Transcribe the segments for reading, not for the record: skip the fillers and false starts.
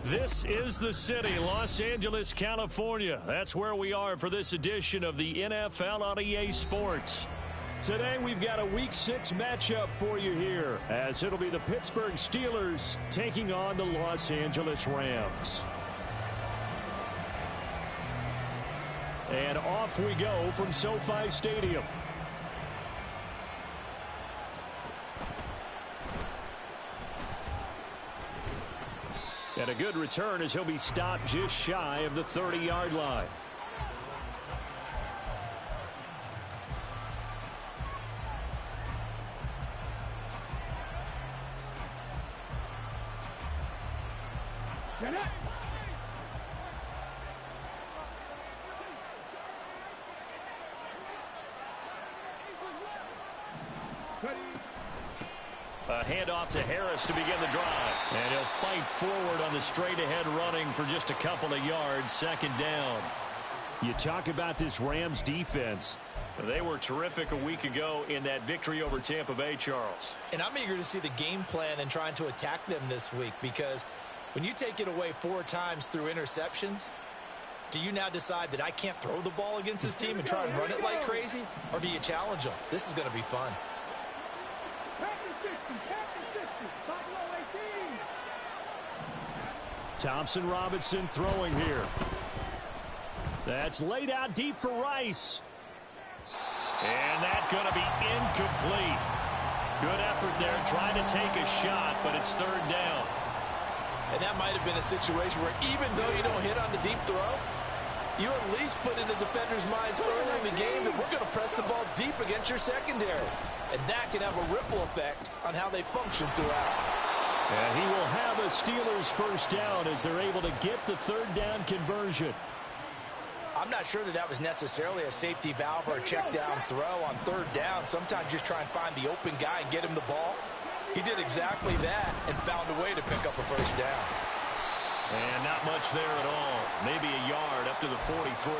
This is the city, Los Angeles, California. That's where we are for this edition of the NFL on EA Sports. Today we've got a Week 6 matchup for you here, as it'll be the Pittsburgh Steelers taking on the Los Angeles Rams. And off we go from SoFi Stadium. And a good return as he'll be stopped just shy of the 30-yard line. A handoff to Harris to begin the drive. And he'll fight forward on the straight-ahead running for just a couple of yards, second down. You talk about this Rams defense. They were terrific a week ago in that victory over Tampa Bay, Charles. And I'm eager to see the game plan and trying to attack them this week, because when you take it away 4 times through interceptions, do you now decide that I can't throw the ball against this team and try and run it like crazy? Or do you challenge them? This is going to be fun. Thompson Robinson throwing here. That's laid out deep for Rice. And that's going to be incomplete. Good effort there, trying to take a shot, but it's third down. And that might have been a situation where even though you don't hit on the deep throw, you at least put in the defender's minds early in the game that we're going to press the ball deep against your secondary. And that can have a ripple effect on how they function throughout. And he will have a Steelers first down as they're able to get the third down conversion. I'm not sure that was necessarily a safety valve or a check down throw on third down. Sometimes just try and find the open guy and get him the ball. He did exactly that and found a way to pick up a first down. And not much there at all. Maybe a yard up to the 43.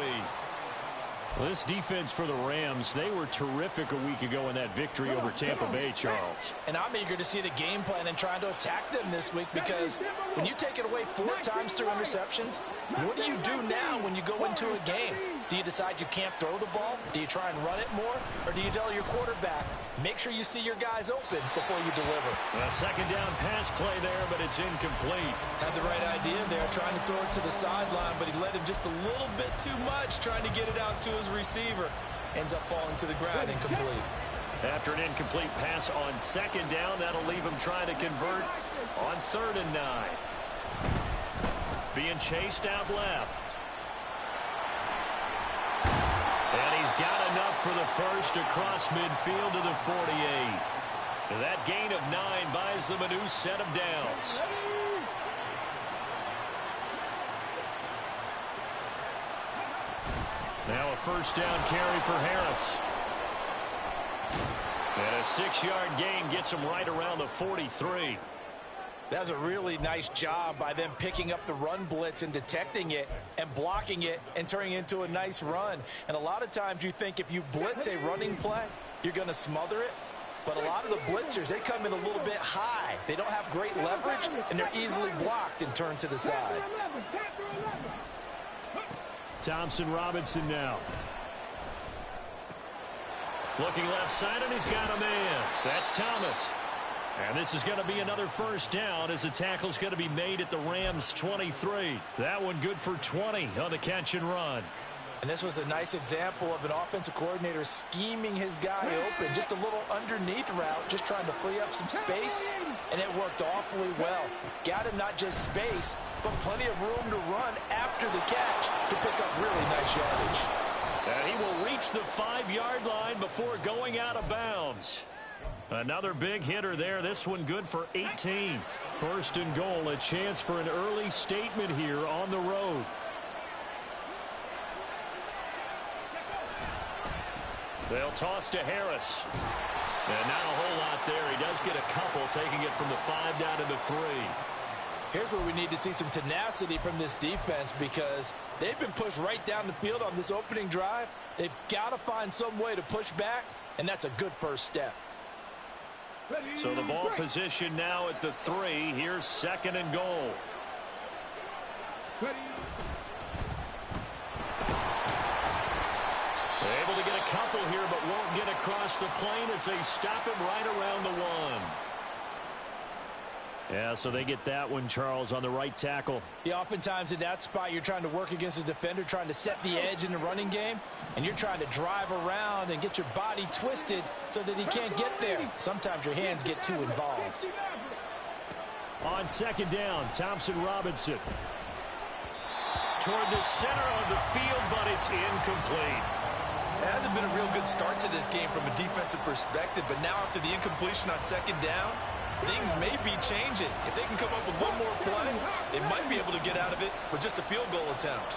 Well, this defense for the Rams, they were terrific a week ago in that victory over Tampa Bay, Charles. And I'm eager to see the game plan and trying to attack them this week, because when you take it away 4 times through interceptions, what do you do now when you go into a game? Do you decide you can't throw the ball? Do you try and run it more? Or do you tell your quarterback, make sure you see your guys open before you deliver? A second down pass play there, but it's incomplete. Had the right idea there, trying to throw it to the sideline, but he let him just a little bit too much, trying to get it out to his receiver. Ends up falling to the ground, incomplete. After an incomplete pass on second down, that'll leave him trying to convert on 3rd and 9. Being chased out left. And he's got enough for the first across midfield to the 48. That gain of 9 buys them a new set of downs. Now a first down carry for Harris. And a 6-yard gain gets him right around the 43. That's a really nice job by them picking up the run blitz and detecting it and blocking it and turning it into a nice run. And a lot of times you think if you blitz a running play, you're going to smother it. But a lot of the blitzers, they come in a little bit high. They don't have great leverage, and they're easily blocked and turned to the side. Thompson Robinson now. Looking left side, and he's got a man. That's Thomas. And this is going to be another first down as the tackle's going to be made at the Rams' 23. That one good for 20 on the catch and run. And this was a nice example of an offensive coordinator scheming his guy open. Just a little underneath route, just trying to free up some space, and it worked awfully well. Got him not just space, but plenty of room to run after the catch to pick up really nice yardage. And he will reach the 5-yard line before going out of bounds. Another big hitter there. This one good for 18. 1st and goal, a chance for an early statement here on the road. They'll toss to Harris. And not a whole lot there. He does get a couple, taking it from the 5 down to the 3. Here's where we need to see some tenacity from this defense, because they've been pushed right down the field on this opening drive. They've got to find some way to push back, and that's a good first step. So the ball position now at the 3. Here's 2nd and goal. Able to get a couple here, but won't get across the plane as they stop him right around the 1. Yeah, so they get that one, Charles, on the right tackle. Yeah, oftentimes in that spot, you're trying to work against a defender, trying to set the edge in the running game, and you're trying to drive around and get your body twisted so that he can't get there. Sometimes your hands get too involved. On second down, Thompson-Robinson. Toward the center of the field, but it's incomplete. It hasn't been a real good start to this game from a defensive perspective, but now after the incompletion on second down, things may be changing. If they can come up with one more play, they might be able to get out of it with just a field goal attempt.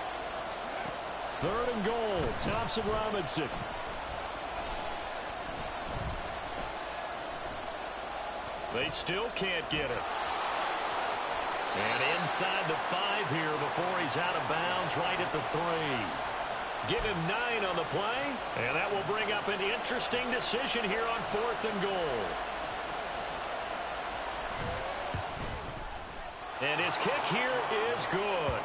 3rd and goal, Thompson-Robinson. They still can't get it. And inside the 5 here before he's out of bounds right at the 3. Give him 9 on the play, and that will bring up an interesting decision here on 4th and goal. And his kick here is good.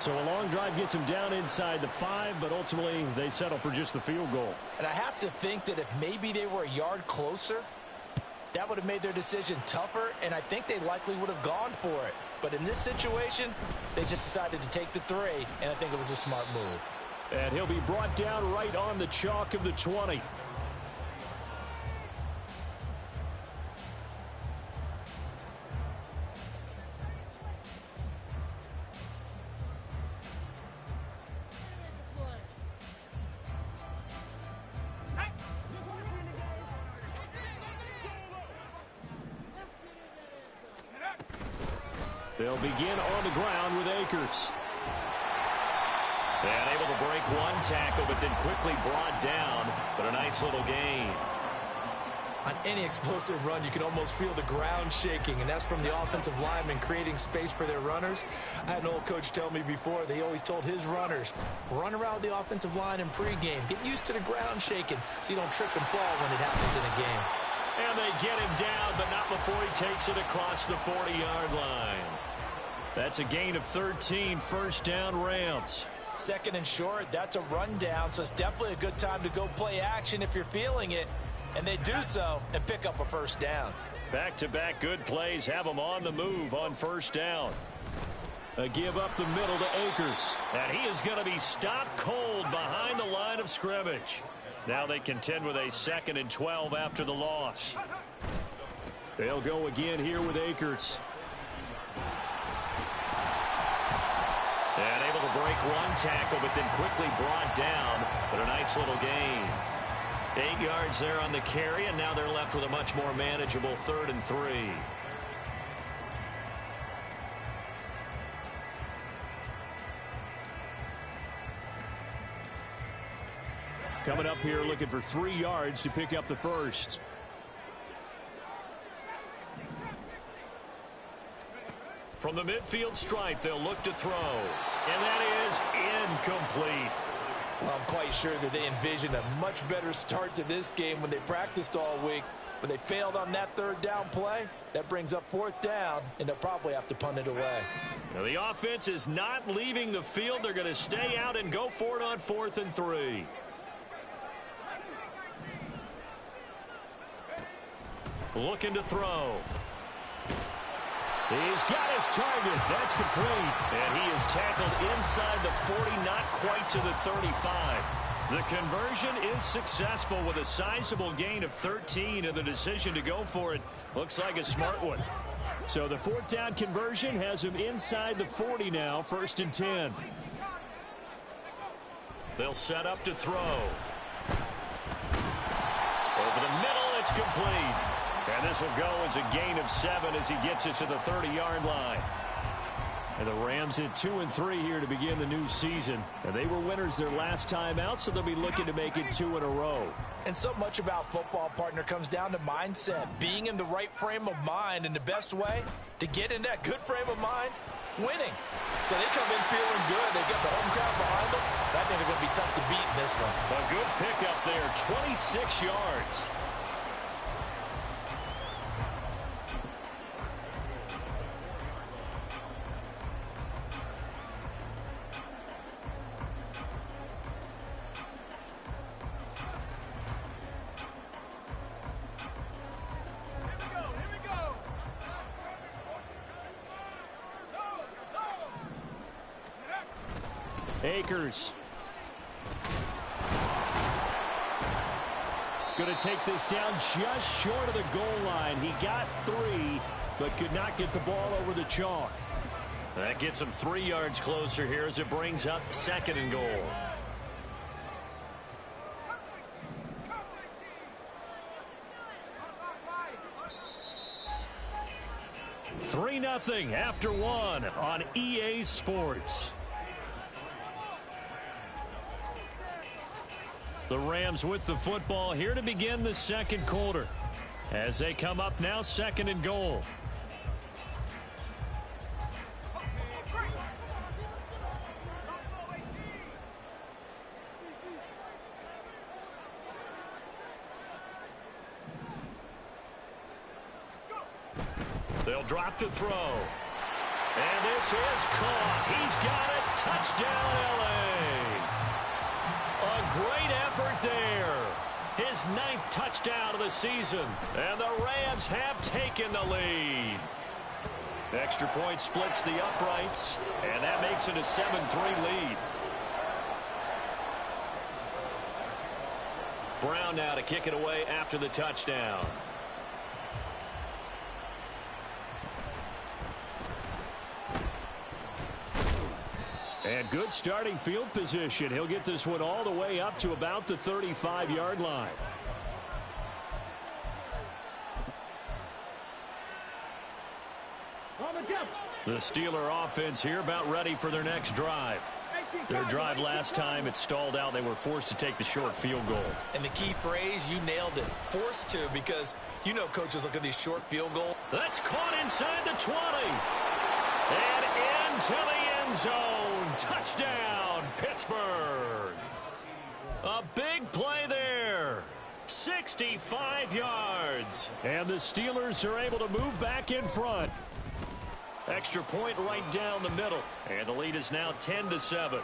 So a long drive gets him down inside the 5, but ultimately they settle for just the field goal. And I have to think that if maybe they were a yard closer, that would have made their decision tougher, and I think they likely would have gone for it. But in this situation, they just decided to take the 3, and I think it was a smart move. And he'll be brought down right on the chalk of the 20. They'll begin on the ground with Akers. And able to break one tackle, but then quickly brought down. But a nice little gain. On any explosive run, you can almost feel the ground shaking, and that's from the offensive linemen creating space for their runners. I had an old coach tell me before, they always told his runners, run around the offensive line in pregame. Get used to the ground shaking so you don't trip and fall when it happens in a game. And they get him down, but not before he takes it across the 40-yard line. That's a gain of 13, 1st down Rams. 2nd and short, that's a rundown, so it's definitely a good time to go play action if you're feeling it. And they do so and pick up a 1st down. Back-to-back good plays have them on the move on 1st down. A give up the middle to Akers. And he is going to be stopped cold behind the line of scrimmage. Now they contend with a 2nd and 12 after the loss. They'll go again here with Akers. And able to break one tackle, but then quickly brought down. But a nice little gain. 8 yards there on the carry, and now they're left with a much more manageable 3rd and 3. Coming up here looking for 3 yards to pick up the 1st. From the midfield stripe, they'll look to throw. And that is incomplete. Well, I'm quite sure that they envisioned a much better start to this game when they practiced all week. But they failed on that 3rd down play. That brings up 4th down, and they'll probably have to punt it away. Now, the offense is not leaving the field. They're going to stay out and go for it on 4th and 3. Looking to throw. He's got his target. That's complete. And he is tackled inside the 40, not quite to the 35. The conversion is successful with a sizable gain of 13, and the decision to go for it looks like a smart one. So the 4th down conversion has him inside the 40 now, 1st and 10. They'll set up to throw. Over the middle, it's complete. And this will go as a gain of 7 as he gets it to the 30-yard line. And the Rams hit 2 and 3 here to begin the new season. And they were winners their last time out, so they'll be looking to make it 2 in a row. And so much about football, partner, comes down to mindset. Being in the right frame of mind, and the best way to get in that good frame of mind, winning. So they come in feeling good. They got the home crowd behind them. I think they're going to be tough to beat in this one. A good pickup there, 26 yards. Akers. Going to take this down just short of the goal line. He got 3, but could not get the ball over the chalk. That gets him 3 yards closer here as it brings up 2nd and goal. Three 0 after 1 on EA Sports. The Rams with the football here to begin the 2nd quarter as they come up now 2nd and goal. They'll drop to throw. And this is caught. He's got it. Touchdown, L.A. A great effort there. His 9th touchdown of the season. And the Rams have taken the lead. Extra point splits the uprights. And that makes it a 7-3 lead. Brown now to kick it away after the touchdown. And good starting field position. He'll get this one all the way up to about the 35-yard line. The Steeler offense here about ready for their next drive. Their drive last time, it stalled out. They were forced to take the short field goal. And the key phrase, you nailed it. Forced to, because you know coaches look at these short field goals. That's caught inside the 20. And into the end zone. Touchdown, Pittsburgh. A big play there. 65 yards. And the Steelers are able to move back in front. Extra point right down the middle. And the lead is now 10-7.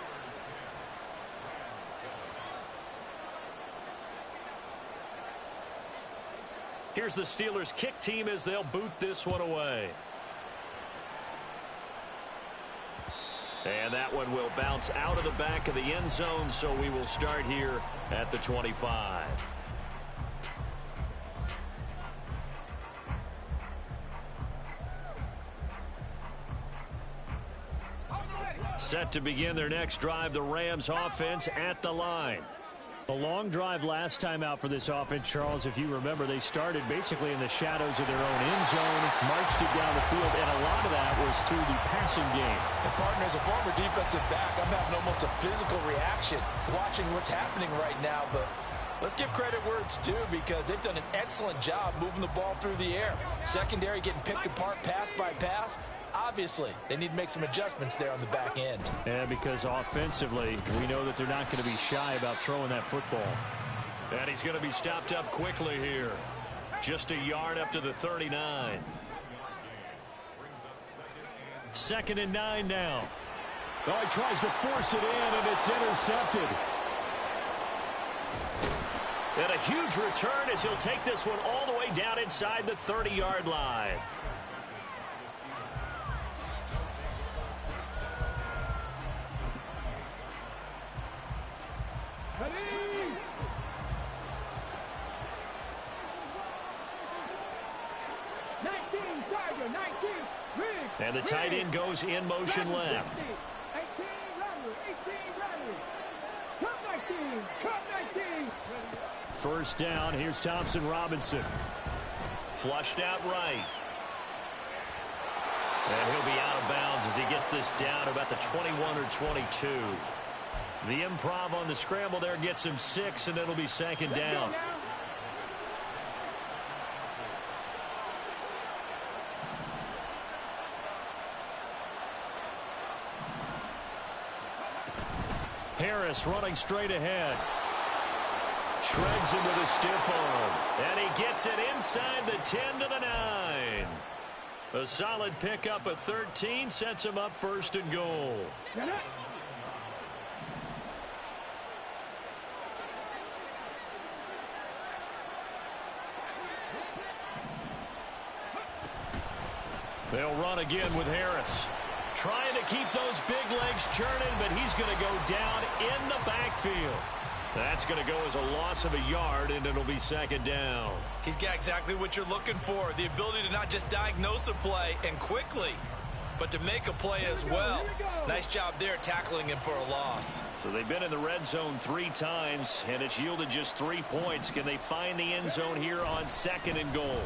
Here's the Steelers kick team as they'll boot this one away. And that one will bounce out of the back of the end zone, so we will start here at the 25. Set to begin their next drive, the Rams offense at the line. A long drive last time out for this offense, Charles. If you remember, they started basically in the shadows of their own end zone, marched it down the field, and a lot of that was through the passing game. And partner, as a former defensive back, I'm having almost a physical reaction watching what's happening right now. But let's give credit where it's due, because they've done an excellent job moving the ball through the air. Secondary getting picked apart pass by pass. Obviously, they need to make some adjustments there on the back end. And because offensively, we know that they're not going to be shy about throwing that football. And he's going to be stopped up quickly here. Just a yard up to the 39. 2nd and 9 now. Oh, he tries to force it in, and it's intercepted. And a huge return as he'll take this one all the way down inside the 30-yard line. And the tight end goes in motion left. First down, here's Thompson Robinson. Flushed out right. And he'll be out of bounds as he gets this down about the 21 or 22. The improv on the scramble there gets him 6, and it'll be 2nd down. Harris running straight ahead. Shreds him with a stiff arm. And he gets it inside the 10 to the 9. A solid pickup of 13 sets him up 1st and goal. They'll run again with Harris. Trying to keep those big legs churning, but he's going to go down in the backfield. That's going to go as a loss of a yard, and it'll be second down. He's got exactly what you're looking for, the ability to not just diagnose a play and quickly, but to make a play as well. Nice job there tackling him for a loss. So they've been in the red zone 3 times, and it's yielded just 3 points. Can they find the end zone here on 2nd and goal?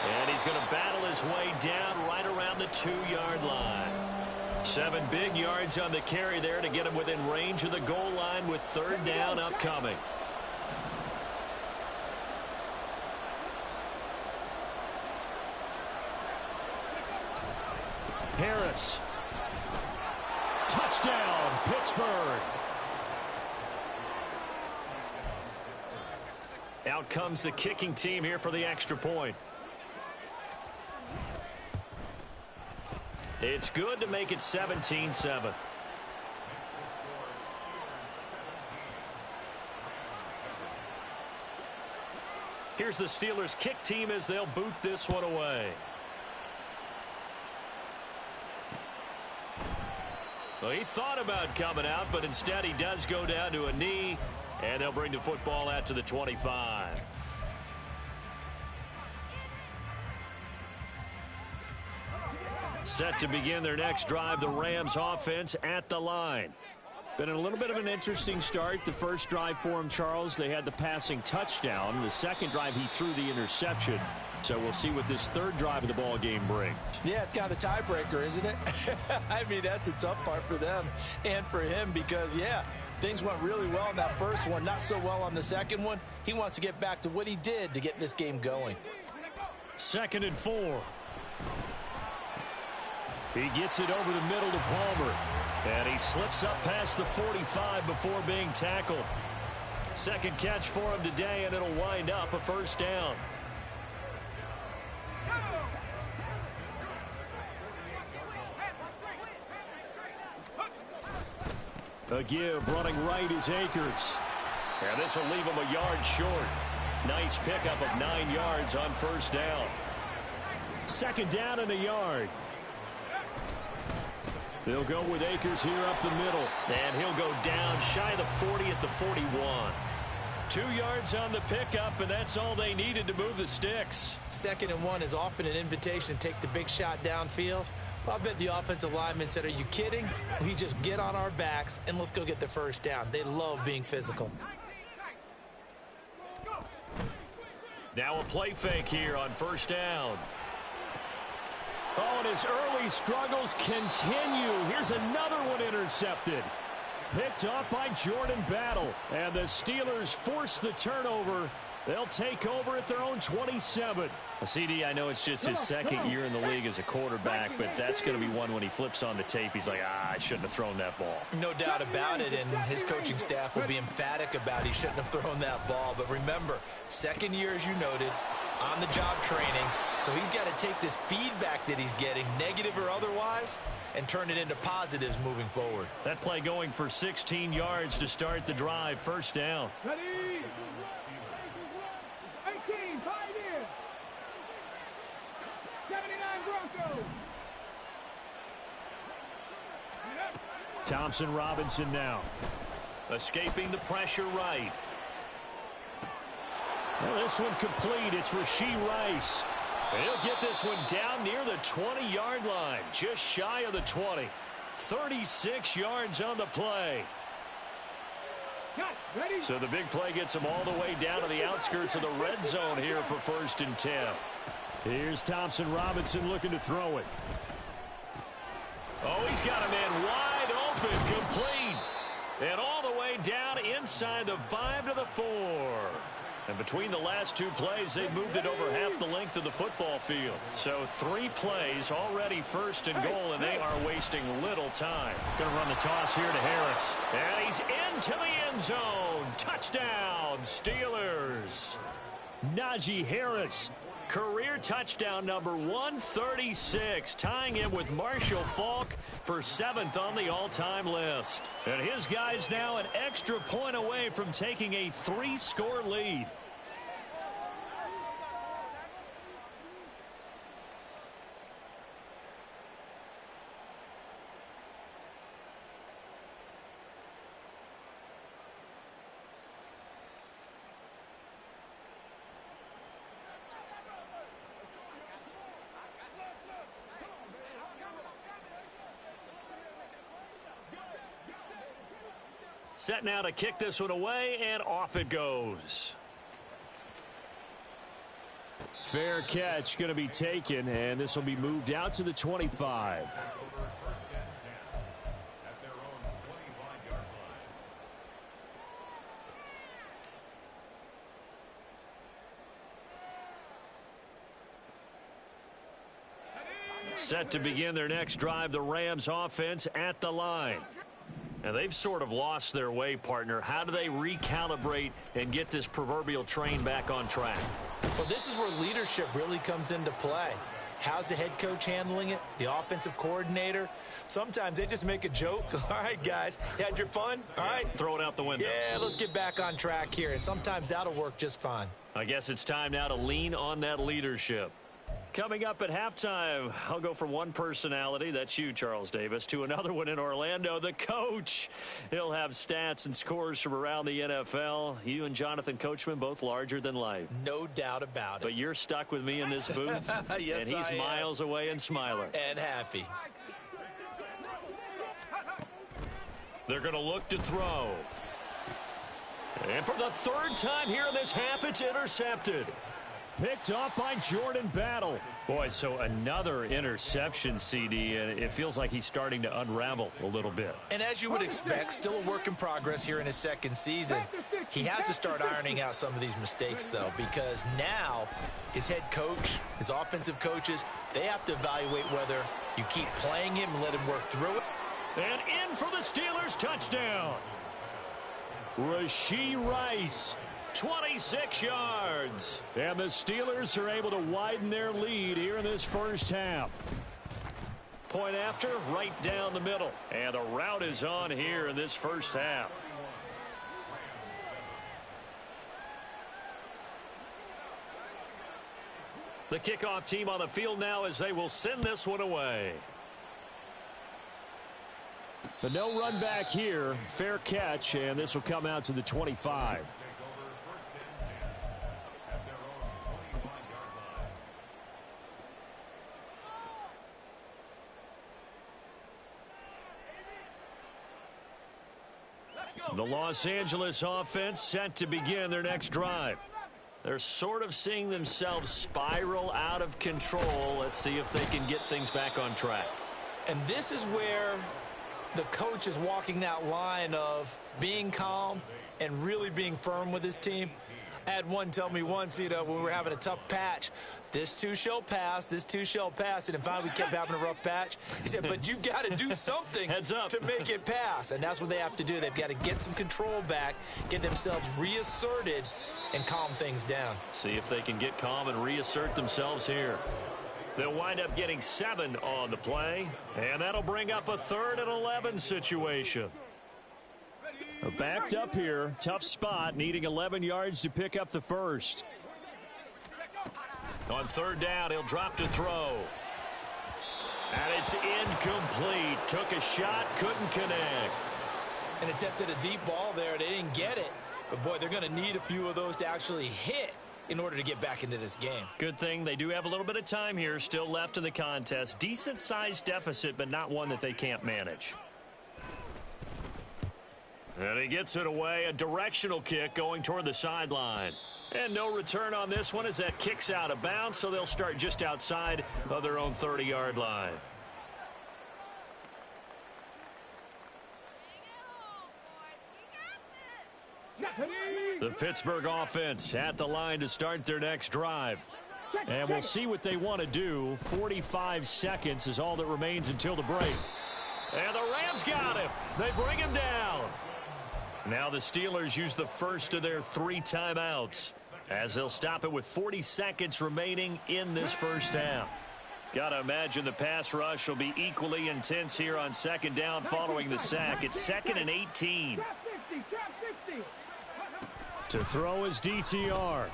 And he's going to battle his way down right around the 2-yard line. 7 big yards on the carry there to get him within range of the goal line with 3rd down upcoming. Harris. Touchdown, Pittsburgh. Out comes the kicking team here for the extra point. It's good to make it 17-7. Here's the Steelers' kick team as they'll boot this one away. Well, he thought about coming out, but instead he does go down to a knee, and they'll bring the football out to the 25. Set to begin their next drive, the Rams offense at the line. Been a little bit of an interesting start. The first drive for him, Charles, they had the passing touchdown. The second drive, he threw the interception. So we'll see what this 3rd drive of the ball game brings. Yeah, it's kind of the tiebreaker, isn't it? I mean, that's the tough part for them and for him because, yeah, things went really well in that first one, not so well on the second one. He wants to get back to what he did to get this game going. 2nd and 4. He gets it over the middle to Palmer. And he slips up past the 45 before being tackled. Second catch for him today, and it'll wind up a 1st down. A give running right is Akers. And this will leave him a yard short. Nice pickup of 9 yards on 1st down. 2nd down and a yard. They'll go with Akers here up the middle. And he'll go down shy of the 40 at the 41. 2 yards on the pickup, and that's all they needed to move the sticks. 2nd and 1 is often an invitation to take the big shot downfield. Well, I bet the offensive lineman said, are you kidding? We just get on our backs and let's go get the 1st down. They love being physical. Now a play fake here on 1st down. Oh, and his early struggles continue. Here's another one intercepted. Picked off by Jordan Battle. And the Steelers force the turnover. They'll take over at their own 27. CD, I know it's just his 2nd year in the league as a quarterback, but that's going to be one when he flips on the tape. He's like, I shouldn't have thrown that ball. No doubt about it, and his coaching staff will be emphatic about he shouldn't have thrown that ball. But remember, 2nd year, as you noted, on-the-job training. So he's got to take this feedback that he's getting, negative or otherwise, and turn it into positives moving forward. That play going for 16 yards to start the drive. 1st down. Ready? 18, 5 in. 79 Broncos. Thompson Robinson now. Escaping the pressure right. Well, this one complete. It's Rashee Rice. He'll get this one down near the 20-yard line. Just shy of the 20. 36 yards on the play. So the big play gets him all the way down to the outskirts of the red zone here for 1st and 10. Here's Thompson Robinson looking to throw it. Oh, he's got a man wide open, complete. And all the way down inside the 5 to the 4. And between the last 2 plays, they've moved it over half the length of the football field. So 3 plays already 1st and goal, and they are wasting little time. Going to run the toss here to Harris. And he's into the end zone. Touchdown, Steelers. Najee Harris. Career touchdown number 136, tying him with Marshall Faulk for 7th on the all-time list. And his guys now an extra point away from taking a 3-score lead. Set now to kick this one away, and off it goes. Fair catch going to be taken, and this will be moved out to the 25. Set to begin their next drive, the Rams offense at the line. And they've sort of lost their way, partner. How do they recalibrate and get this proverbial train back on track? Well, this is where leadership really comes into play. How's the head coach handling it? The offensive coordinator? Sometimes they just make a joke. All right, guys, you had your fun? All right. Throw it out the window. Yeah, let's get back on track here. And sometimes that'll work just fine. I guess it's time now to lean on that leadership. Coming up at halftime, I'll go from one personality, that's you, Charles Davis, to another one in Orlando, the coach. He'll have stats and scores from around the NFL. You and Jonathan Coachman, both larger than life. No doubt about it. But you're stuck with me in this booth, yes, and he's miles away and smiling. And happy. They're going to look to throw. And for the third time here in this half, it's intercepted. Picked off by Jordan Battle. Boy, so another interception, CD, and it feels like he's starting to unravel a little bit. And as you would expect, still a work in progress here in his second season. He has to start ironing out some of these mistakes, though, because now his head coach, his offensive coaches, they have to evaluate whether you keep playing him and let him work through it. And in for the Steelers, touchdown. Rashee Rice. 26 yards. And the Steelers are able to widen their lead here in this first half. Point after, right down the middle. And the route is on here in this first half. The kickoff team on the field now as they will send this one away. But no run back here. Fair catch, and this will come out to the 25. The Los Angeles offense set to begin their next drive. They're sort of seeing themselves spiral out of control. Let's see if they can get things back on track. And this is where the coach is walking that line of being calm and really being firm with his team. I had one tell me once, when we were having a tough patch, this too shall pass, this too shall pass. And finally we kept having a rough patch. He said, but you've got to do something to make it pass. And that's what they have to do. They've got to get some control back, get themselves reasserted, and calm things down. See if they can get calm and reassert themselves here. They'll wind up getting 7 on the play, and that'll bring up a 3rd and 11 situation. Backed up here, tough spot, needing 11 yards to pick up the first. On 3rd down, he'll drop to throw. And it's incomplete. Took a shot, couldn't connect. And attempted a deep ball there. They didn't get it. But, boy, they're going to need a few of those to actually hit in order to get back into this game. Good thing they do have a little bit of time here still left in the contest. Decent-sized deficit, but not one that they can't manage. And he gets it away, a directional kick going toward the sideline. And no return on this one as that kicks out of bounds, so they'll start just outside of their own 30-yard line. The Pittsburgh offense at the line to start their next drive. And we'll see what they want to do. 45 seconds is all that remains until the break. And the Rams got him. They bring him down. Now the Steelers use the first of their 3 timeouts as they'll stop it with 40 seconds remaining in this first half. Got to imagine the pass rush will be equally intense here on 2nd down following the sack. It's 2nd and 18. To throw is DTR.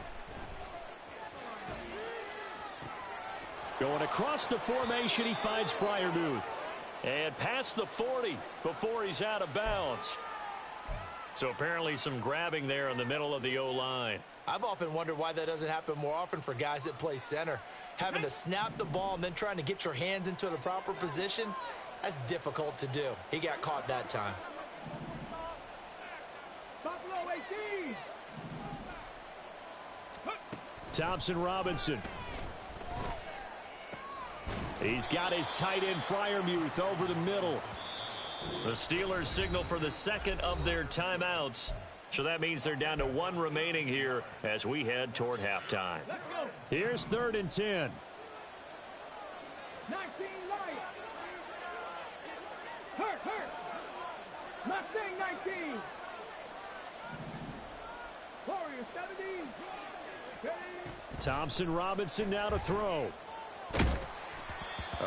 Going across the formation, he finds Freiermuth. And past the 40 before he's out of bounds. So apparently some grabbing there in the middle of the O-line. I've often wondered why that doesn't happen more often for guys that play center. Having to snap the ball and then trying to get your hands into the proper position, that's difficult to do. He got caught that time. 19. Thompson Robinson. He's got his tight end Freiermuth over the middle. The Steelers signal for the second of their timeouts. So that means they're down to one remaining here as we head toward halftime. Here's 3rd and 10. 19 Lions. Hurt. Mustang 19. Warriors 17. Thompson Robinson now to throw.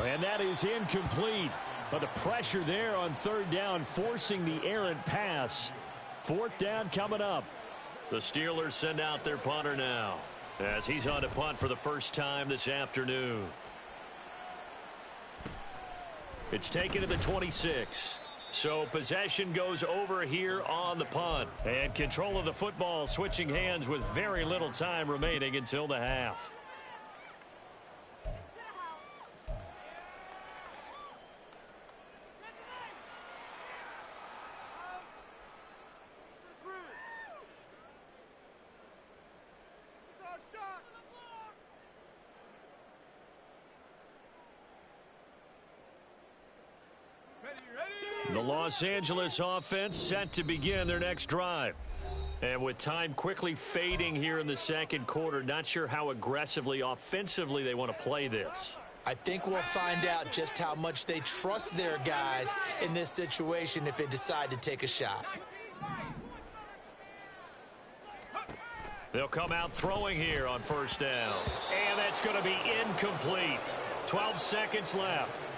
And that is incomplete. But the pressure there on 3rd down, forcing the errant pass. 4th down coming up. The Steelers send out their punter now, as he's on to punt for the first time this afternoon. It's taken to the 26. So possession goes over here on the punt. And control of the football switching hands with very little time remaining until the half. The Los Angeles offense set to begin their next drive. And with time quickly fading here in the second quarter, not sure how aggressively, offensively they want to play this. I think we'll find out just how much they trust their guys in this situation if they decide to take a shot. They'll come out throwing here on 1st down. And that's going to be incomplete. 12 seconds left.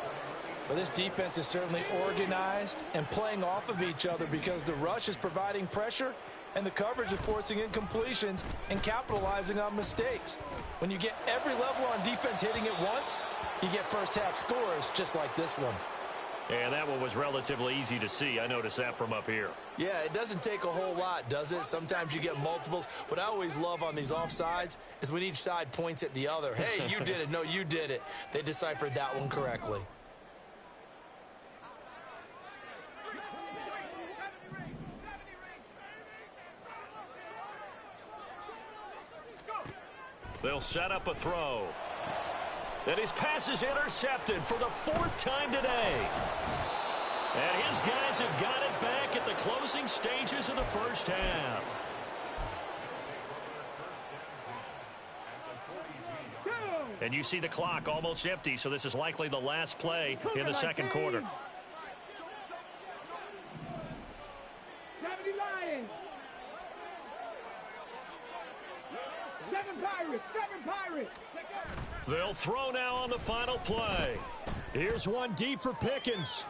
Well, this defense is certainly organized and playing off of each other because the rush is providing pressure and the coverage is forcing incompletions and capitalizing on mistakes. When you get every level on defense hitting it once, you get first half scores just like this one. And that one was relatively easy to see. I noticed that from up here. Yeah, it doesn't take a whole lot, does it? Sometimes you get multiples. What I always love on these offsides is when each side points at the other. Hey, you did it. No, you did it. They deciphered that one correctly. They'll set up a throw. And his pass is intercepted for the 4th time today. And his guys have got it back at the closing stages of the first half. And you see the clock almost empty, so this is likely the last play in the second quarter. 70 Lions. 7 Pirates. They'll throw now on the final play. Here's one deep for Pickens.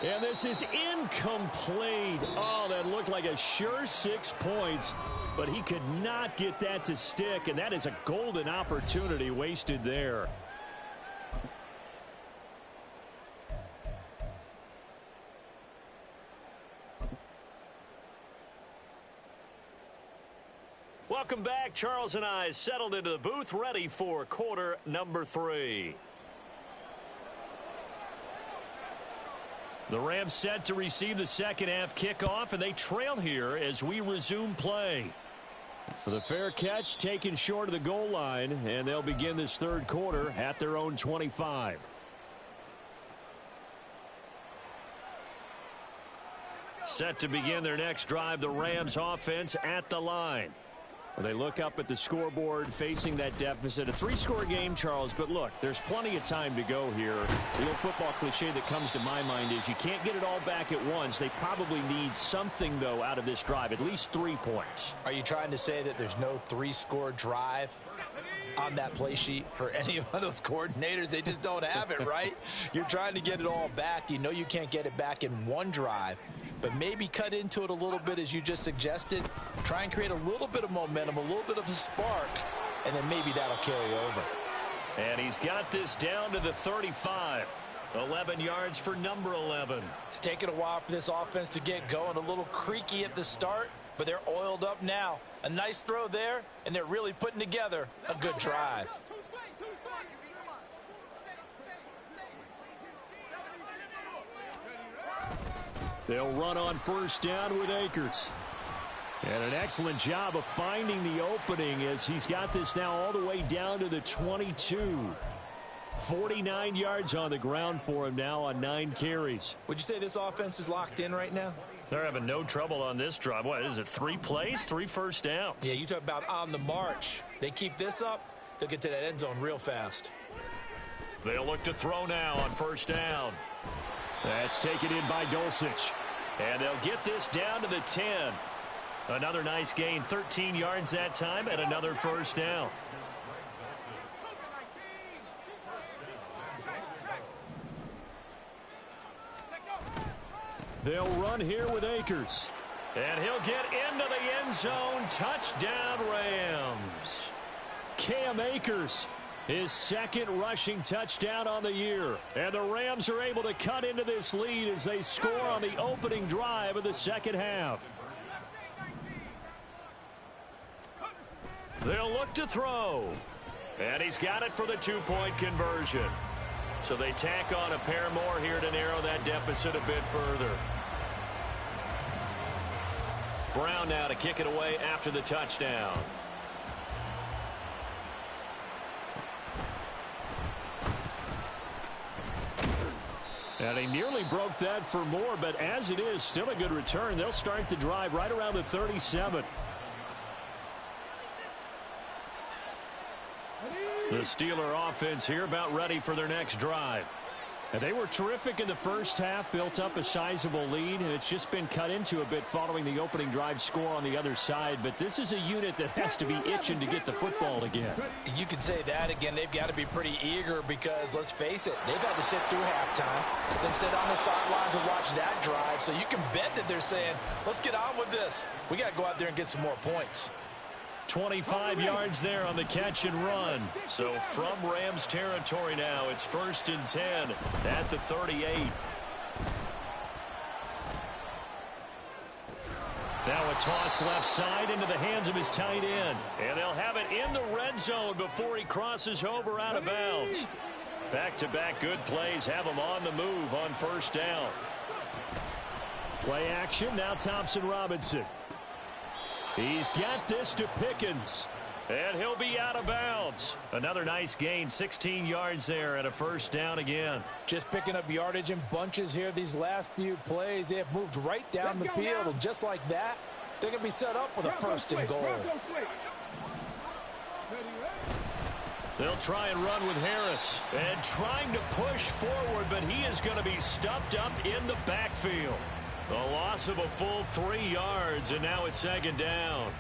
And this is incomplete. Oh, that looked like a sure 6 points, but he could not get that to stick, and that is a golden opportunity wasted there. Welcome back. Charles and I settled into the booth, ready for quarter number 3. The Rams set to receive the second half kickoff, and they trail here as we resume play. The fair catch taken short of the goal line, and they'll begin this third quarter at their own 25. Set to begin their next drive, the Rams offense at the line. They look up at the scoreboard facing that deficit. A 3-score game, Charles, but look, there's plenty of time to go here. The old football cliche that comes to my mind is you can't get it all back at once. They probably need something, though, out of this drive, at least 3 points. Are you trying to say that there's no 3-score drive on that play sheet for any of those coordinators? They just don't have it, right? You're trying to get it all back. You know you can't get it back in one drive, but maybe cut into it a little bit as you just suggested. Try and create a little bit of momentum, a little bit of a spark, and then maybe that'll carry over. And he's got this down to the 35. 11 yards for number 11. It's taken a while for this offense to get going. A little creaky at the start, but they're oiled up now. A nice throw there, and they're really putting together a good drive. They'll run on first down with Akers. And an excellent job of finding the opening as he's got this now all the way down to the 22. 49 yards on the ground for him now on 9 carries. Would you say this offense is locked in right now? They're having no trouble on this drive. What is it, 3 plays, 3 first downs? Yeah, you talk about on the march. They keep this up, they'll get to that end zone real fast. They'll look to throw now on first down. That's taken in by Dulcich. And they'll get this down to the 10. Another nice gain, 13 yards that time, and another first down. They'll run here with Akers. And he'll get into the end zone. Touchdown, Rams. Cam Akers, his second rushing touchdown on the year. And the Rams are able to cut into this lead as they score on the opening drive of the second half. They'll look to throw. And he's got it for the 2-point conversion. So they tack on a pair more here to narrow that deficit a bit further. Brown now to kick it away after the touchdown. And he nearly broke that for more, but as it is, still a good return. They'll start the drive right around the 37. The Steeler offense here about ready for their next drive. And they were terrific in the first half, built up a sizable lead, and it's just been cut into a bit following the opening drive score on the other side. But this is a unit that has to be itching to get the football again. You could say that again. They've got to be pretty eager because, let's face it, they've had to sit through halftime, then sit on the sidelines and watch that drive. So you can bet that they're saying, let's get on with this. We got to go out there and get some more points. 25 yards there on the catch and run. So from Rams territory now, it's 1st and 10 at the 38. Now a toss left side into the hands of his tight end. And they'll have it in the red zone before he crosses over out of bounds. Back-to-back good plays have him on the move on first down. Play action, now Thompson Robinson. He's got this to Pickens. And he'll be out of bounds. Another nice gain, 16 yards there and a first down again. Just picking up yardage in bunches here these last few plays. They have moved right down the field, and just like that, they're going to be set up with a first and goal. They'll try and run with Harris. And trying to push forward, but he is going to be stuffed up in the backfield. A loss of a full 3 yards, and now it's 2nd down.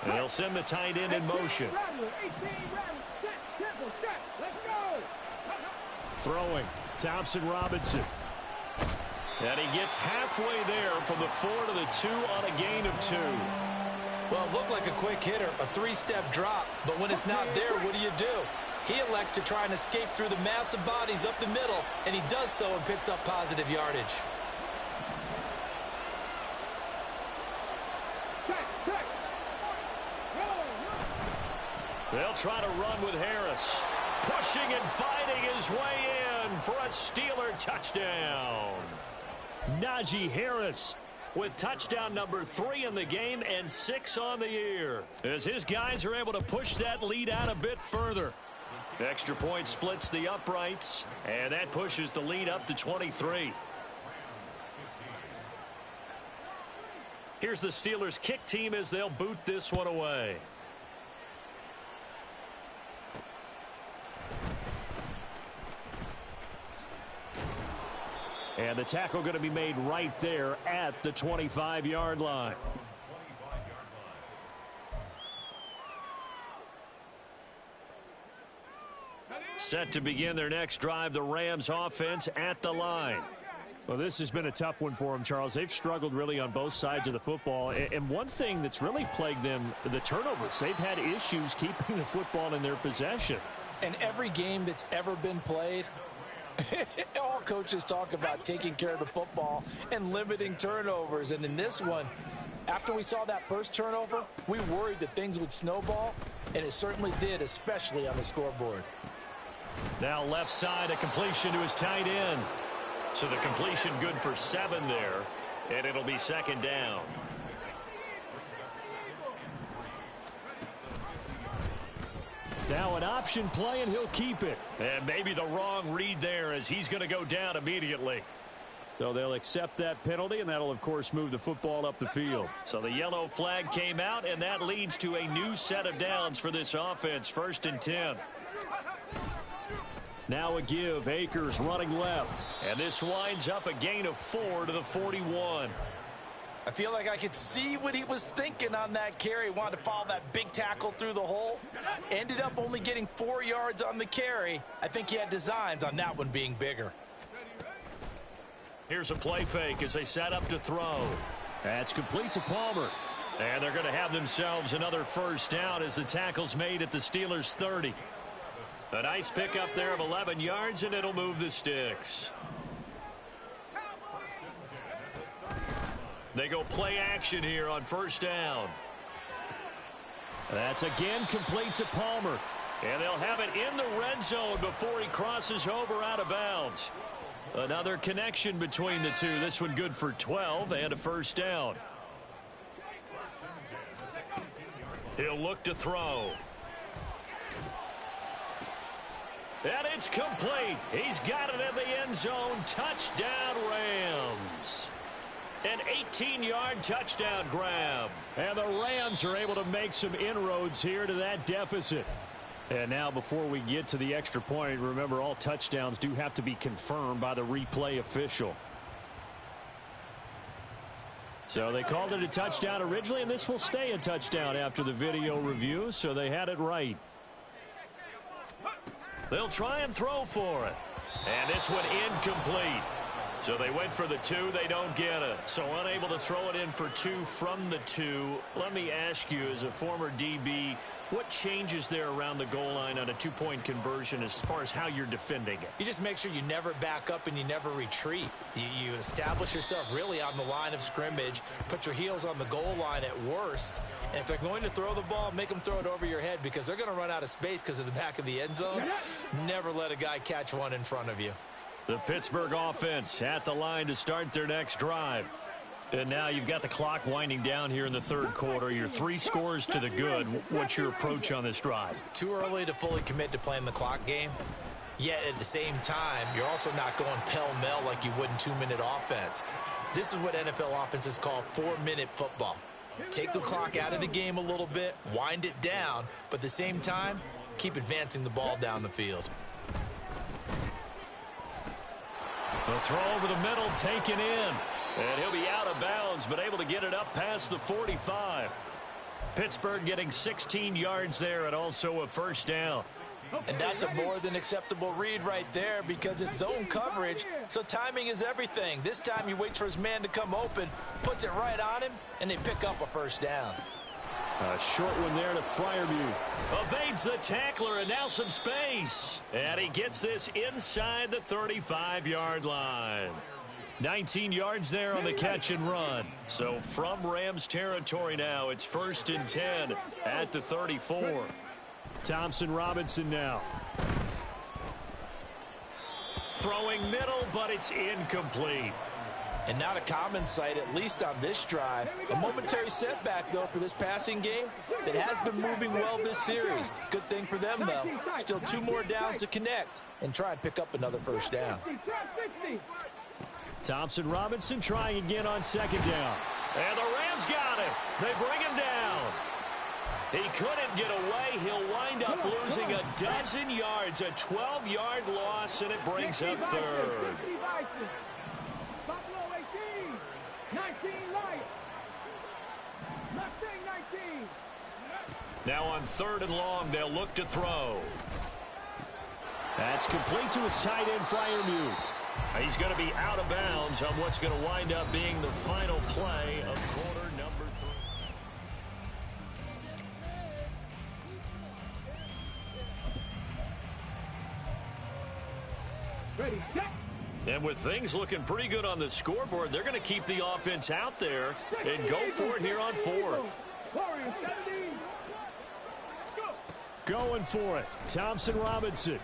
And they'll send the tight end in motion. Throwing, Thompson Robinson. And he gets halfway there from the 4 to the 2 on a gain of 2. Well, it looked like a quick hitter, a 3-step drop, but when it's not there, what do? He elects to try and escape through the massive bodies up the middle, and he does so and picks up positive yardage. They'll try to run with Harris. Pushing and fighting his way in for a Steeler touchdown. Najee Harris with touchdown number 3 in the game and 6 on the year, as his guys are able to push that lead out a bit further. Extra point splits the uprights, and that pushes the lead up to 23. Here's the Steelers kick team as they'll boot this one away. And the tackle going to be made right there at the 25-yard line. Set to begin their next drive, the Rams offense at the line. Well, this has been a tough one for them, Charles. They've struggled really on both sides of the football. And one thing that's really plagued them, the turnovers. They've had issues keeping the football in their possession. And every game that's ever been played, all coaches talk about taking care of the football and limiting turnovers. And in this one, After we saw that first turnover, we worried that things would snowball, and it certainly did, especially on the scoreboard. Now left side, a completion to his tight end. So the completion good for 7 there, and it'll be second down. Now an option play, and he'll keep it. And maybe the wrong read there, as he's going to go down immediately. So they'll accept that penalty, and that'll, of course, move the football up the field. So the yellow flag came out, and that leads to a new set of downs for this offense, 1st and 10. Now a give, Akers running left. And this winds up a gain of 4 to the 41. I feel like I could see what he was thinking on that carry. Wanted to follow that big tackle through the hole. Ended up only getting 4 yards on the carry. I think he had designs on that one being bigger. Here's a play fake as they set up to throw. That's complete to Palmer. And they're going to have themselves another first down as the tackle's made at the Steelers' 30. A nice pickup there of 11 yards, and it'll move the sticks. They go play action here on first down. That's again complete to Palmer. And they'll have it in the red zone before he crosses over out of bounds. Another connection between the two. This one good for 12 and a first down. He'll look to throw. And it's complete. He's got it in the end zone. Touchdown, Rams. An 18-yard touchdown grab. And the Rams are able to make some inroads here to that deficit. And now before we get to the extra point, remember all touchdowns do have to be confirmed by the replay official. So they called it a touchdown originally, and this will stay a touchdown after the video review, so they had it right. They'll try and throw for it. And this one incomplete. So they went for the 2, they don't get it. So unable to throw it in for 2 from the 2. Let me ask you, as a former DB, what changes there around the goal line on a 2-point conversion as far as how you're defending it? You just make sure you never back up and you never retreat. You establish yourself really on the line of scrimmage, put your heels on the goal line at worst, and if they're going to throw the ball, make them throw it over your head because they're going to run out of space because of the back of the end zone. Never let a guy catch one in front of you. The Pittsburgh offense at the line to start their next drive. And now you've got the clock winding down here in the third quarter. You're 3 scores to the good. What's your approach on this drive? Too early to fully commit to playing the clock game. Yet at the same time, you're also not going pell-mell like you would in 2-minute offense. This is what NFL offenses call 4-minute football. Take the clock out of the game a little bit, wind it down, but at the same time, keep advancing the ball down the field. The throw over the middle, taken in. And he'll be out of bounds, but able to get it up past the 45. Pittsburgh getting 16 yards there and also a first down. And that's a more than acceptable read right there because it's zone coverage, so timing is everything. This time he waits for his man to come open, puts it right on him, and they pick up a first down. A short one there to Freiermuth. Evades the tackler, and now some space. And he gets this inside the 35-yard line. 19 yards there on the catch and run. So from Rams territory now, it's 1st and 10 at the 34. Thompson Robinson now. Throwing middle, but it's incomplete. And not a common sight, at least on this drive. A momentary setback, though, for this passing game that has been moving well this series. Good thing for them, though. Still 2 more downs to connect and try and pick up another first down. Thompson Robinson trying again on 2nd down. And the Rams got him. They bring him down. He couldn't get away. He'll wind up losing a dozen yards. A 12-yard loss, and it brings up 3rd. Buffalo 18, 19 Lions. Mustang 19. Now on 3rd and long, they'll look to throw. That's complete to his tight end, Freiermuth. He's going to be out of bounds on what's going to wind up being the final play of quarter number 3. Ready, set. And with things looking pretty good on the scoreboard, they're going to keep the offense out there and go for it here on fourth. Going for it. Thompson Robinson.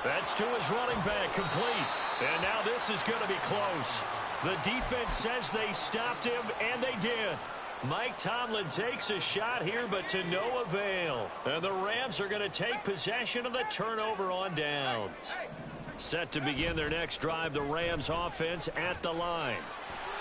That's to his running back, complete. And now this is going to be close. The defense says they stopped him, and they did. Mike Tomlin takes a shot here, but to no avail. And the Rams are going to take possession of the turnover on downs. Set to begin their next drive, the Rams offense at the line.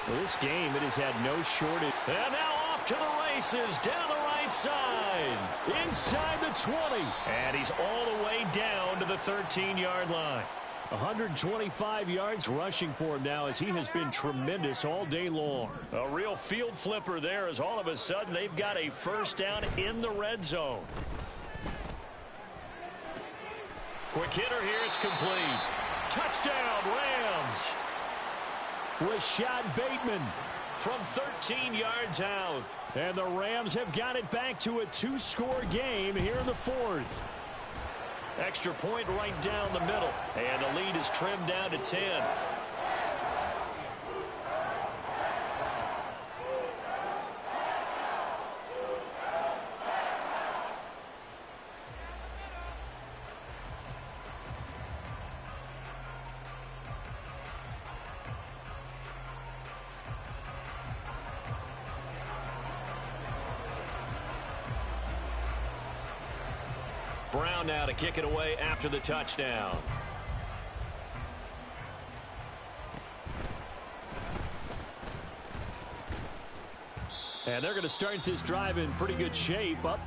For this game, it has had no shortage. And now off to the races, down the right side, inside the 20. And he's all the way down to the 13-yard line. 125 yards rushing for him now as he has been tremendous all day long. A real field flipper there as all of a sudden they've got a first down in the red zone. Quick hitter here, it's complete. Touchdown, Rams. Rashad Bateman from 13 yards out. And the Rams have got it back to a two-score game here in the fourth. Extra point right down the middle. And the lead is trimmed down to 10. Brown now to kick it away after the touchdown. And they're going to start this drive in pretty good shape. Up.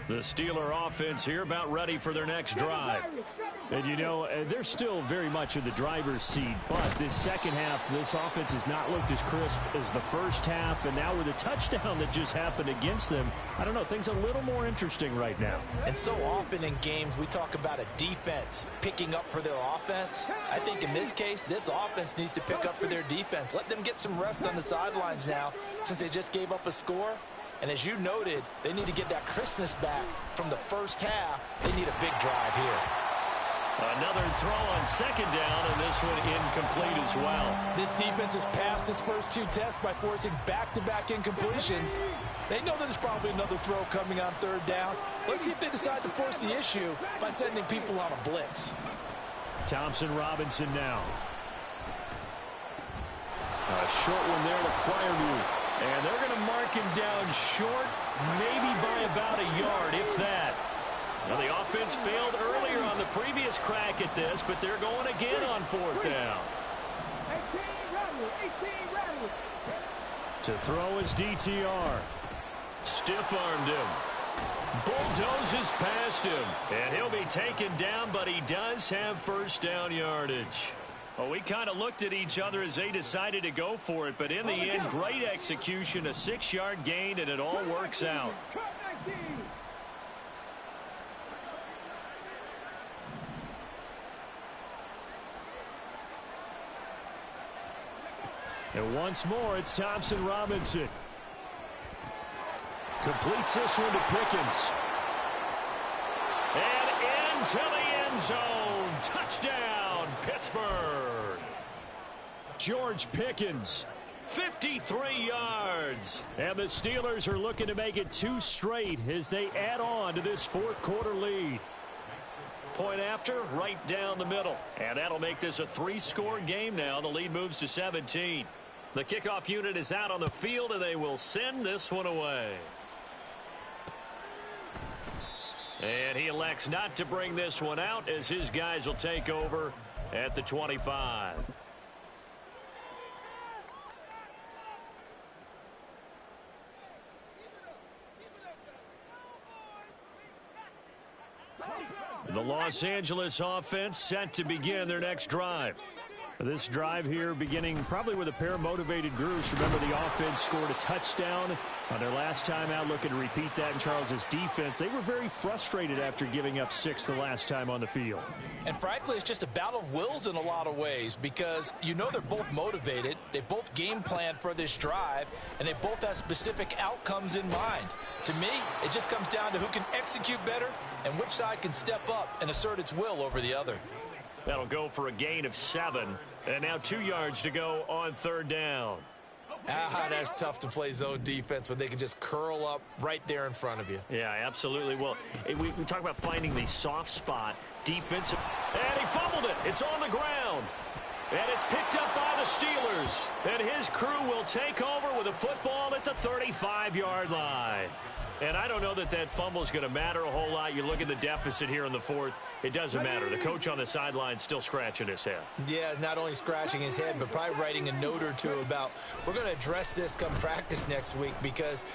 The Steeler offense here about ready for their next drive. And, you know, they're still very much in the driver's seat, but this second half, this offense has not looked as crisp as the first half, and now with a touchdown that just happened against them, I don't know, things a little more interesting right now. And so often in games, we talk about a defense picking up for their offense. I think in this case, this offense needs to pick up for their defense. Let them get some rest on the sidelines now, since they just gave up a score. And as you noted, they need to get that crispness back from the first half. They need a big drive here. Another throw on second down, and this one incomplete as well. This defense has passed its first two tests by forcing back-to-back incompletions. They know there's probably another throw coming on third down. Let's see if they decide to force the issue by sending people on a blitz. Thompson Robinson now. A short one there to Freiermuth. And they're going to mark him down short, maybe by about a yard, if that. Now, the offense failed earlier on the previous crack at this, but they're going again on fourth down. 18 rattle. To throw is DTR. Stiff-armed him. Bulldozes past him, and he'll be taken down, but he does have first down yardage. Well, we kind of looked at each other as they decided to go for it, but in the end, great execution, a 6-yard gain, and it all works out. And once more, it's Thompson Robinson. Completes this one to Pickens. And into the end zone. Touchdown, Pittsburgh. George Pickens, 53 yards. And the Steelers are looking to make it 2 straight as they add on to this fourth-quarter lead. Point after, right down the middle. And that'll make this a 3-score game now. The lead moves to 17. The kickoff unit is out on the field, and they will send this one away. And he elects not to bring this one out as his guys will take over at the 25. The Los Angeles offense set to begin their next drive. This drive here beginning probably with a pair of motivated groups. Remember, the offense scored a touchdown on their last time out, looking to repeat that in Charles's defense. They were very frustrated after giving up 6 the last time on the field. And frankly, it's just a battle of wills in a lot of ways because you know they're both motivated. They both game plan for this drive, and they both have specific outcomes in mind. To me, it just comes down to who can execute better and which side can step up and assert its will over the other. That'll go for a gain of 7. And now 2 yards to go on 3rd down. That's tough to play zone defense when they can just curl up right there in front of you. Yeah, absolutely. Well, we talk about finding the soft spot. Defensive. And he fumbled it. It's on the ground. And it's picked up by the Steelers. And his crew will take over with a football at the 35-yard line. And I don't know that that fumble is going to matter a whole lot. You look at the deficit here in the 4th. It doesn't matter. The coach on the sideline still scratching his head. Yeah, not only scratching his head, but probably writing a note or two about we're going to address this come practice next week because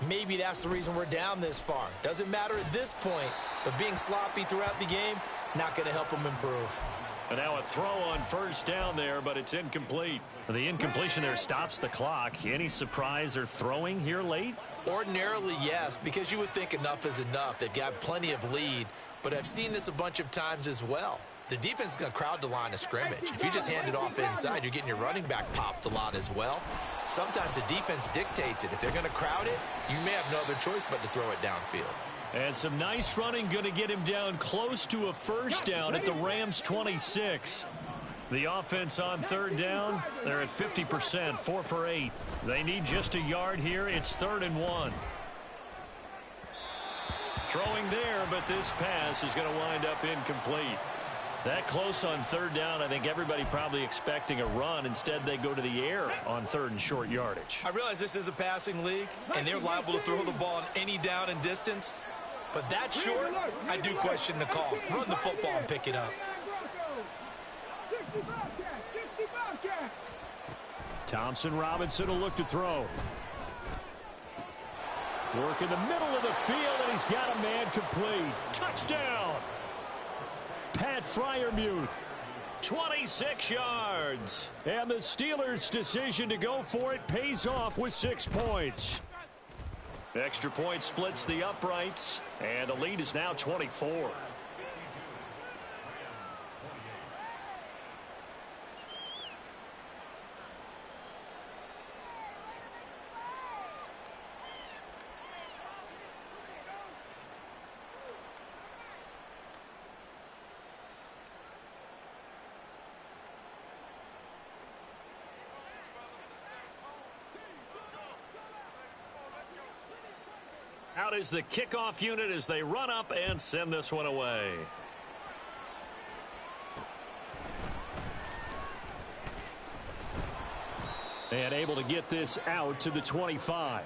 maybe that's the reason we're down this far. Doesn't matter at this point, but being sloppy throughout the game, not going to help them improve. And now a throw on 1st down there, but it's incomplete. The incompletion there stops the clock. Any surprise they're throwing here late? Ordinarily, yes, because you would think enough is enough. They've got plenty of lead, but I've seen this a bunch of times as well. The defense is going to crowd the line of scrimmage. If you just hand it off inside, you're getting your running back popped a lot as well. Sometimes the defense dictates it. If they're going to crowd it, you may have no other choice but to throw it downfield. And some nice running going to get him down close to a 1st down at the Rams 26. The offense on 3rd down, they're at 50%, 4 for 8. They need just a yard here. It's 3rd and 1. Throwing there, but this pass is going to wind up incomplete. That close on 3rd down, I think everybody probably expecting a run. Instead, they go to the air on 3rd and short yardage. I realize this is a passing league, and they're liable to throw the ball on any down and distance. But that short, I do question the call. Run the football and pick it up. Thompson Robinson will look to throw. Work in the middle of the field, and he's got a man complete. Touchdown! Pat Freiermuth, 26 yards. And the Steelers' decision to go for it pays off with 6 points. Extra point splits the uprights, and the lead is now 24. Out is the kickoff unit as they run up and send this one away. And able to get this out to the 25.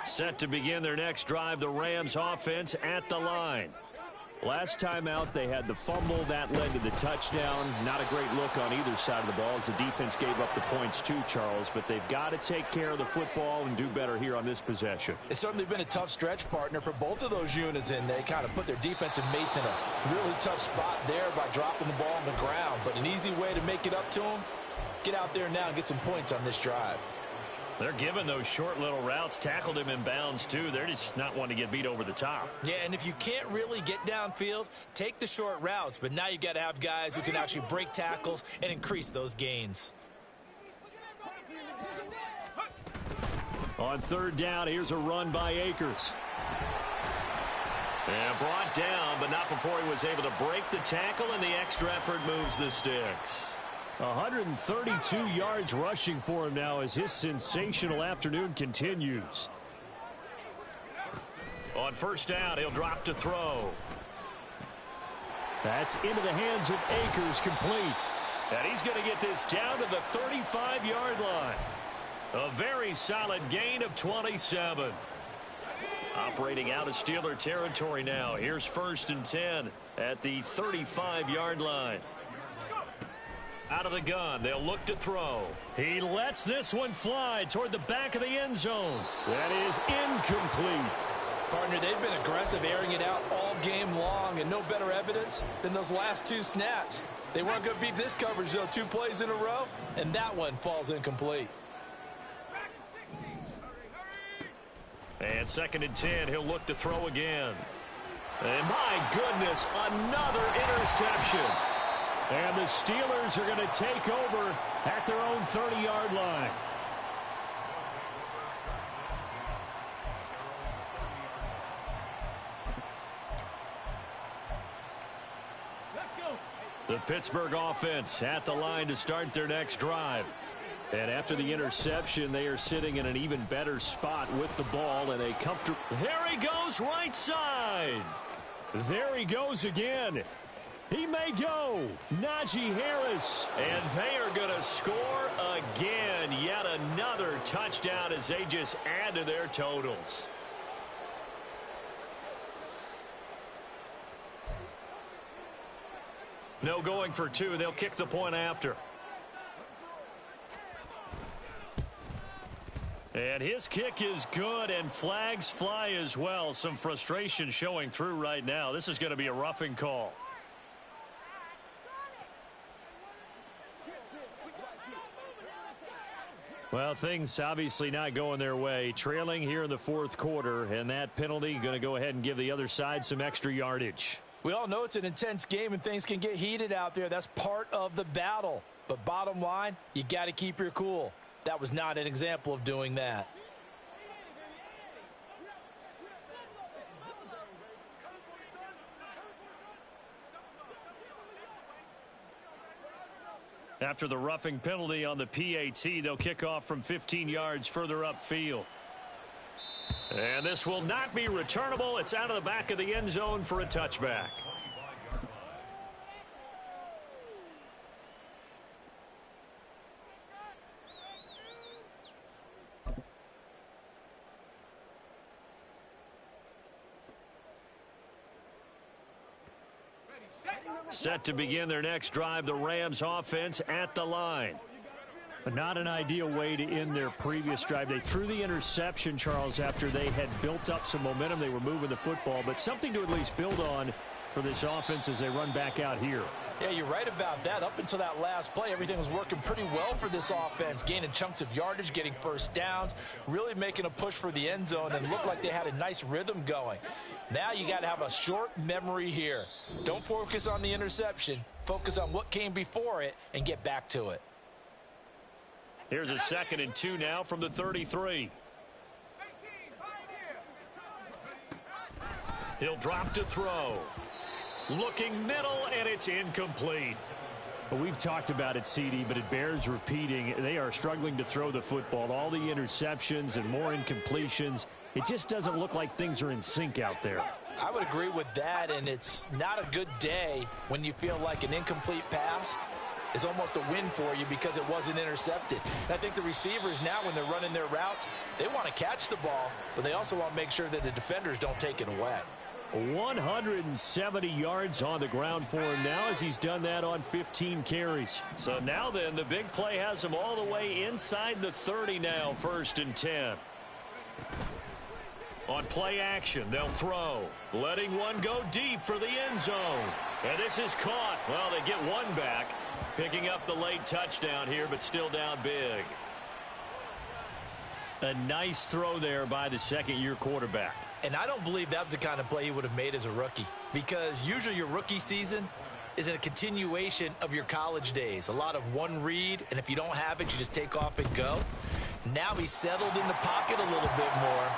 Set to begin their next drive, the Rams offense at the line. Last time out, they had the fumble. That led to the touchdown. Not a great look on either side of the ball as the defense gave up the points too, Charles. But they've got to take care of the football and do better here on this possession. It's certainly been a tough stretch, partner, for both of those units, and they kind of put their defensive mates in a really tough spot there by dropping the ball on the ground. But an easy way to make it up to them, get out there now and get some points on this drive. They're giving those short little routes, tackled him in bounds, too. They're just not wanting to get beat over the top. Yeah, and if you can't really get downfield, take the short routes. But now you got to have guys who can actually break tackles and increase those gains. On third down, here's a run by Akers. And brought down, but not before he was able to break the tackle, and the extra effort moves the sticks. 132 yards rushing for him now as his sensational afternoon continues. On first down, he'll drop to throw. That's into the hands of Akers, complete. And he's going to get this down to the 35-yard line. A very solid gain of 27. Operating out of Steeler territory now. Here's 1st and 10 at the 35-yard line. Out of the gun, they'll look to throw. He lets this one fly toward the back of the end zone. That is incomplete. Partner, they've been aggressive, airing it out all game long, and no better evidence than those last 2 snaps. They weren't going to beat this coverage, though, 2 plays in a row, and that one falls incomplete. And 2nd and 10, he'll look to throw again. And my goodness, another interception. And the Steelers are going to take over at their own 30-yard line. The Pittsburgh offense at the line to start their next drive. And after the interception, they are sitting in an even better spot with the ball and a comfortable. There he goes, right side. There he goes again. He may go. Najee Harris. And they are going to score again. Yet another touchdown as they just add to their totals. No going for 2. They'll kick the point after. And his kick is good, and flags fly as well. Some frustration showing through right now. This is going to be a roughing call. Well, things obviously not going their way. Trailing here in the 4th quarter, and that penalty going to go ahead and give the other side some extra yardage. We all know it's an intense game and things can get heated out there. That's part of the battle. But bottom line, you got to keep your cool. That was not an example of doing that. After the roughing penalty on the PAT, they'll kick off from 15 yards further upfield. And this will not be returnable. It's out of the back of the end zone for a touchback. Set to begin their next drive, the Rams offense at the line. But not an ideal way to end their previous drive. They threw the interception, Charles, after they had built up some momentum. They were moving the football, but something to at least build on for this offense as they run back out here. Yeah, you're right about that. Up until that last play, everything was working pretty well for this offense, gaining chunks of yardage, getting first downs, really making a push for the end zone, and looked like they had a nice rhythm going. Now you got to have a short memory here. Don't focus on the interception. Focus on what came before it and get back to it. Here's a 2nd and 2 now from the 33. He'll drop to throw. Looking middle, and it's incomplete. Well, we've talked about it, CD, but it bears repeating. They are struggling to throw the football. All the interceptions and more incompletions. It just doesn't look like things are in sync out there. I would agree with that, and it's not a good day when you feel like an incomplete pass is almost a win for you because it wasn't intercepted. And I think the receivers now, when they're running their routes, they want to catch the ball, but they also want to make sure that the defenders don't take it away. 170 yards on the ground for him now as he's done that on 15 carries. So now then, the big play has him all the way inside the 30 now, 1st and 10. On play action, they'll throw. Letting one go deep for the end zone. And this is caught. Well, they get one back. Picking up the late touchdown here, but still down big. A nice throw there by the second-year quarterback. And I don't believe that was the kind of play he would have made as a rookie, because usually your rookie season is a continuation of your college days. A lot of one read, and if you don't have it, you just take off and go. Now he's settled in the pocket a little bit more,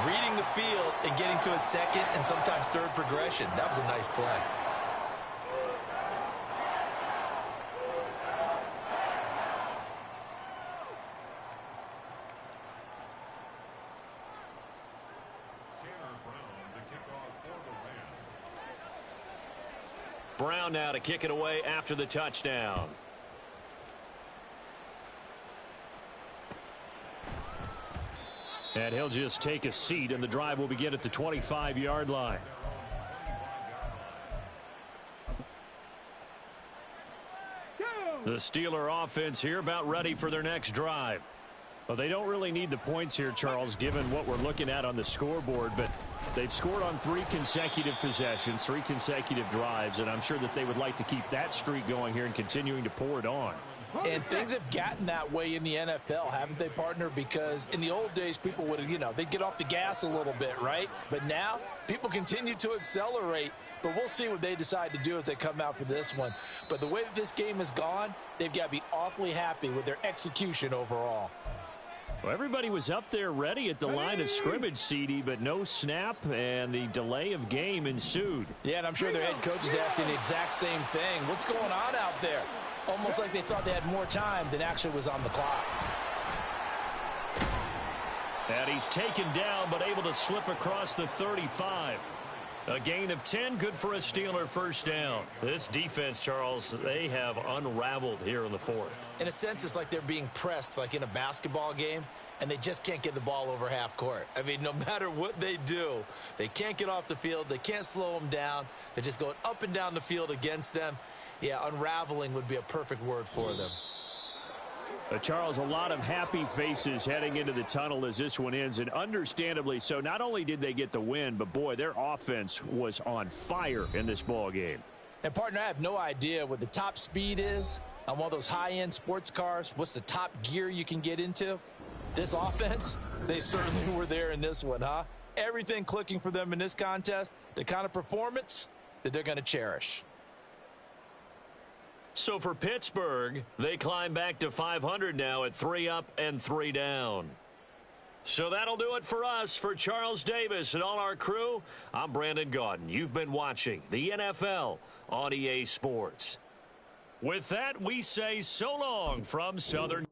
reading the field and getting to a second and sometimes third progression. That was a nice play. Brown now to kick it away after the touchdown. And he'll just take a seat, and the drive will begin at the 25-yard line. The Steeler offense here about ready for their next drive. Well, they don't really need the points here, Charles, given what we're looking at on the scoreboard, but they've scored on 3 consecutive possessions, 3 consecutive drives, and I'm sure that they would like to keep that streak going here and continuing to pour it on. And things have gotten that way in the NFL, haven't they, partner? Because in the old days, people would, they'd get off the gas a little bit, right? But now, people continue to accelerate. But we'll see what they decide to do as they come out for this one. But the way that this game has gone, they've got to be awfully happy with their execution overall. Well, everybody was up there ready at the line of scrimmage, CD, but no snap, and the delay of game ensued. Yeah, and I'm sure their head coach is asking the exact same thing. What's going on out there? Almost like they thought they had more time than actually was on the clock. And he's taken down, but able to slip across the 35. A gain of 10, good for a Steeler first down. This defense, Charles, they have unraveled here in the 4th. In a sense, it's like they're being pressed like in a basketball game, and they just can't get the ball over half court. I mean, no matter what they do, they can't get off the field. They can't slow them down. They're just going up and down the field against them. Yeah, unraveling would be a perfect word for them. Charles, a lot of happy faces heading into the tunnel as this one ends, and understandably so. Not only did they get the win, but, boy, their offense was on fire in this ball game. And, partner, I have no idea what the top speed is on one of those high-end sports cars. What's the top gear you can get into? This offense, they certainly were there in this one, huh? Everything clicking for them in this contest, the kind of performance that they're going to cherish. So for Pittsburgh, they climb back to 500 now at 3 up and 3 down. So that'll do it for us. For Charles Davis and all our crew, I'm Brandon Gaudin. You've been watching the NFL on EA Sports. With that, we say so long from Southern